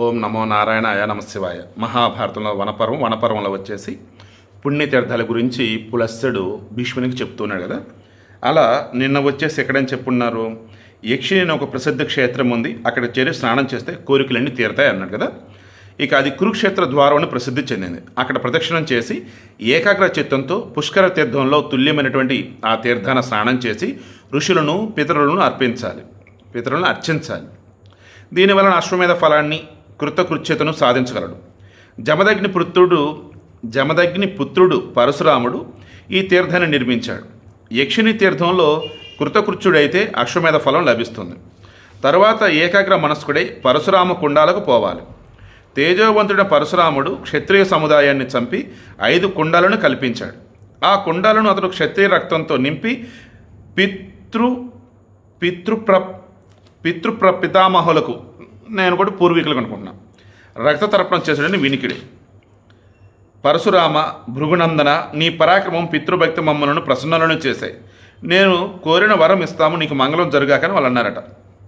ఓం నమో నారాయణాయ నమశివాయ. మహాభారతంలో వనపర్వంలో వచ్చేసి పుణ్యతీర్థాల గురించి పులస్త్యుడు భీష్మునికి చెప్తున్నాడు కదా. అలా నిన్న వచ్చేసి ఎక్కడని చెప్పున్నారు, యక్షిణి ఒక ప్రసిద్ధ క్షేత్రం ఉంది, అక్కడ చేరి స్నానం చేస్తే కోరికలన్నీ తీరుతాయి అన్నాడు కదా. ఇక అది కురుక్షేత్ర ద్వారం అని ప్రసిద్ధి చెందింది. అక్కడ ప్రదక్షిణం చేసి ఏకాగ్ర చిత్తంతో పుష్కర తీర్థంలో తుల్యమైనటువంటి ఆ తీర్థాన స్నానం చేసి ఋషులను పితరులను అర్చించాలి. దీనివలన అశ్వమేధ ఫలాన్ని కృతకృత్యతను సాధించగలడు. జమదగ్ని పుత్రుడు పరశురాముడు ఈ తీర్థాన్ని నిర్మించాడు. యక్షిణి తీర్థంలో కృతకృత్యుడైతే అశ్వమేధ ఫలం లభిస్తుంది. తరువాత ఏకాగ్ర మనస్కుడై పరశురామ కుండాలకు పోవాలి. తేజోవంతుడైన పరశురాముడు క్షత్రియ సముదాయాన్ని చంపి 5 కుండాలను కల్పించాడు. ఆ కుండాలను అతడు క్షత్రియ రక్తంతో నింపి పితామహులకు, నేను కూడా పూర్వీకులకు అనుకుంటున్నాను, రక్త తర్పణం చేశాడని వినికిడి. పరశురామ భృగునందన, నీ పరాక్రమం పితృభక్తి మమ్మలను ప్రసన్నులను చేశాయి. నేను కోరిన వరం ఇస్తాము, నీకు మంగళం జరుగాకని వాళ్ళు అన్నారట.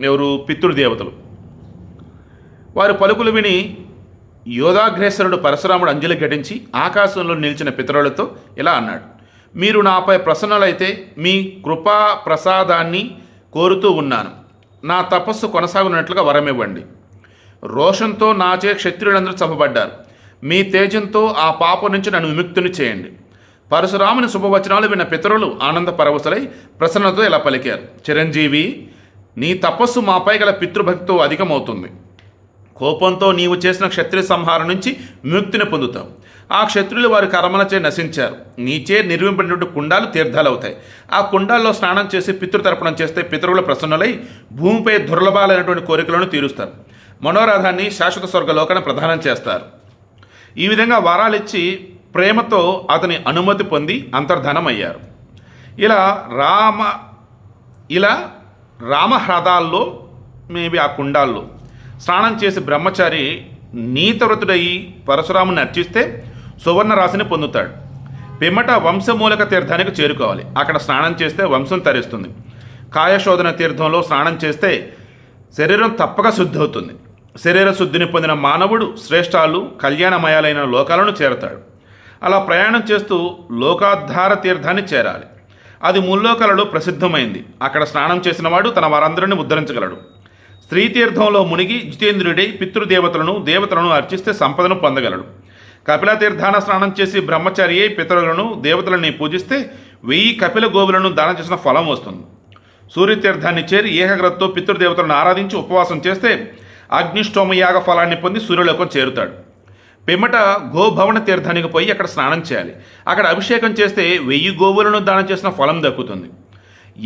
ఎవరు? పితృదేవతలు. వారి పలుకులు విని యోధాగ్రేసరుడు పరశురాముడు అంజలి ఘటించి ఆకాశంలో నిలిచిన పితరులతో ఇలా అన్నాడు, మీరు నాపై ప్రసన్నులైతే మీ కృపా ప్రసాదాన్ని కోరుతూ ఉన్నాను. నా తపస్సు కొనసాగునట్లుగా వరమివ్వండి. రోషంతో నాచే క్షత్రియులందరూ చంపబడ్డారు. మీ తేజంతో ఆ పాపం నుంచి నన్ను విముక్తుని చేయండి. పరశురాముని శుభవచనాలు విన్న పితరులు ఆనంద పరవశులై ప్రసన్నతో ఇలా పలికారు, చిరంజీవి, నీ తపస్సు మాపై గల పితృభక్తితో అధికమవుతుంది. కోపంతో నీవు చేసిన క్షత్రియ సంహారం నుంచి విముక్తిని పొందుతావు. ఆ క్షత్రులు వారి కర్మలచే నశించారు. నీచే నిర్మింపడినటువంటి కుండాలు తీర్థాలు అవుతాయి. ఆ కుండాల్లో స్నానం చేసి పితృతర్పణం చేస్తే పితరుల ప్రసన్నులై భూమిపై దుర్లభాలైనటువంటి కోరికలను తీరుస్తారు. మనోరథాన్ని శాశ్వత స్వర్గలోకాన్ని ప్రదానం చేస్తారు. ఈ విధంగా వరాలిచ్చి ప్రేమతో అతని అనుమతి పొంది అంతర్ధానమయ్యారు. ఇలా రామహ్రదాల్లో మేబీ ఆ కుండాల్లో స్నానం చేసి బ్రహ్మచారి నీతవ్రతుడయి పరశురాముని అర్చిస్తే సువర్ణ రాశిని పొందుతాడు. పిమ్మట వంశమూలక తీర్థానికి చేరుకోవాలి. అక్కడ స్నానం చేస్తే వంశం తరిస్తుంది. కాయశోధన తీర్థంలో స్నానం చేస్తే శరీరం తప్పక శుద్ధి అవుతుంది. శరీర శుద్ధిని పొందిన మానవుడు శ్రేష్టాలు కళ్యాణమయాలైన లోకాలను చేరతాడు. అలా ప్రయాణం చేస్తూ లోకాధార తీర్థాన్ని చేరాలి. అది ముల్లోకాలలో ప్రసిద్ధమైంది. అక్కడ స్నానం చేసిన వాడు తన వారందరిని ఉద్ధరించగలడు. స్త్రీ తీర్థంలో మునిగి జితేంద్రుడై పితృదేవతలను దేవతలను అర్చిస్తే సంపదను పొందగలడు. కపిల తీర్థాన స్నానం చేసి బ్రహ్మచారి అయి పితరులను దేవతలని పూజిస్తే 1000 కపిల గోవులను దానం చేసిన ఫలం వస్తుంది. సూర్యతీర్థాన్ని చేరి ఏకాగ్రతతో పితృదేవతలను ఆరాధించి ఉపవాసం చేస్తే అగ్నిష్టోమయాగ ఫలాన్ని పొంది సూర్యలోకం చేరుతాడు. పిమ్మట గోభవన తీర్థానికి పోయి అక్కడ స్నానం చేయాలి. అక్కడ అభిషేకం చేస్తే 1000 గోవులను దానం చేసిన ఫలం దక్కుతుంది.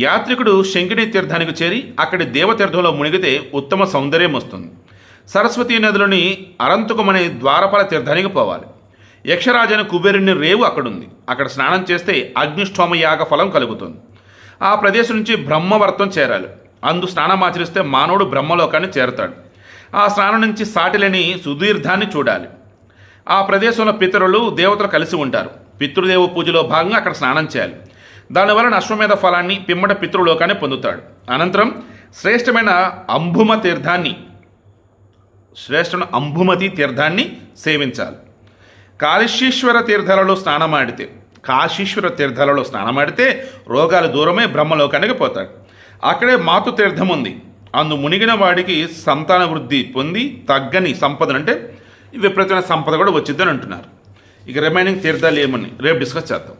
యాత్రికుడు శంకిని తీర్థానికి చేరి అక్కడి దేవతీర్థంలో మునిగితే ఉత్తమ సౌందర్యం వస్తుంది. సరస్వతీ నదిలోని అరంతుకమనే ద్వారపాల తీర్థానికి పోవాలి. యక్షరాజైన కుబేరుని రేవు అక్కడుంది. అక్కడ స్నానం చేస్తే అగ్నిష్టోమయాగ ఫలం కలుగుతుంది. ఆ ప్రదేశం నుంచి బ్రహ్మవర్తం చేరాలి. అందు స్నానమాచరిస్తే మానవుడు బ్రహ్మలోకాన్ని చేరతాడు. ఆ స్నానం నుంచి సాటిలేని సుదీర్ఘాన్ని చూడాలి. ఆ ప్రదేశంలో పితరులు దేవతలు కలిసి ఉంటారు. పితృదేవ పూజలో భాగంగా అక్కడ స్నానం చేయాలి. దానివలన అశ్వమేధ ఫలాన్ని పిమ్మట పితృలోకాన్ని పొందుతాడు. అనంతరం శ్రేష్టమైన అంబుమతి తీర్థాన్ని సేవించాలి. కాశీశ్వర తీర్థాలలో స్నానమాడితే రోగాలు దూరమై బ్రహ్మలోకానికి పోతాడు. అక్కడే మాతృ తీర్థం ఉంది. అందు మునిగిన వాడికి సంతాన వృద్ధి పొంది తగ్గని సంపదను, అంటే విపరీతమైన సంపద కూడా వచ్చిందని అంటున్నారు. ఇక రిమైనింగ్ తీర్థాలు ఏమని రేపు డిస్కస్ చేద్దాం.